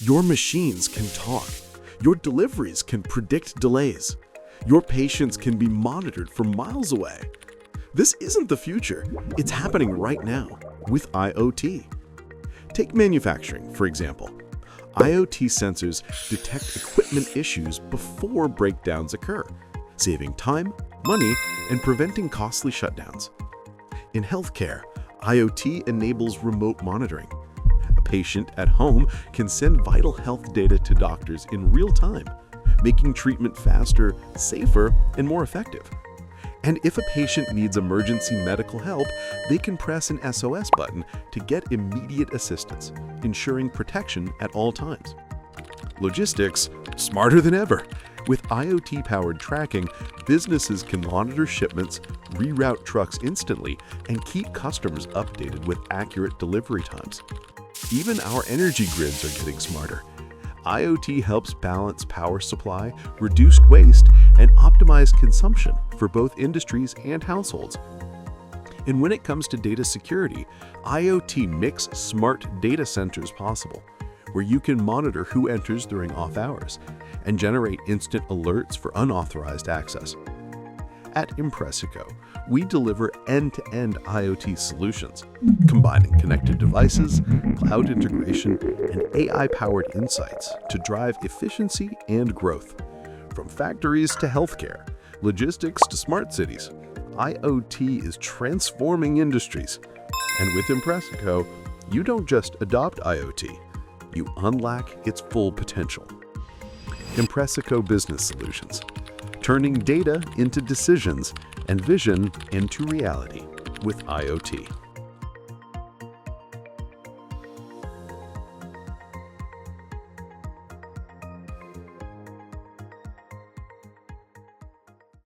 Your machines can talk. Your deliveries can predict delays. Your patients can be monitored from miles away. This isn't the future. It's happening right now with IoT. Take manufacturing, for example. IoT sensors detect equipment issues before breakdowns occur, saving time, money, and preventing costly shutdowns. In healthcare, IoT enables remote monitoring. A patient at home can send vital health data to doctors in real time, making treatment faster, safer, and more effective. And if a patient needs emergency medical help, they can press an SOS button to get immediate assistance, ensuring protection at all times. Logistics, smarter than ever. With IoT-powered tracking, businesses can monitor shipments, reroute trucks instantly, and keep customers updated with accurate delivery times. Even our energy grids are getting smarter. IoT helps balance power supply, reduce waste, and optimize consumption for both industries and households. And when it comes to data security, IoT makes smart data centers possible, where you can monitor who enters during off hours and generate instant alerts for unauthorized access. At Impressico, we deliver end-to-end IoT solutions, combining connected devices, cloud integration, and AI-powered insights to drive efficiency and growth. From factories to healthcare, logistics to smart cities, IoT is transforming industries. And with Impressico, you don't just adopt IoT, you unlock its full potential. Impressico Business Solutions, turning data into decisions and vision into reality with IoT.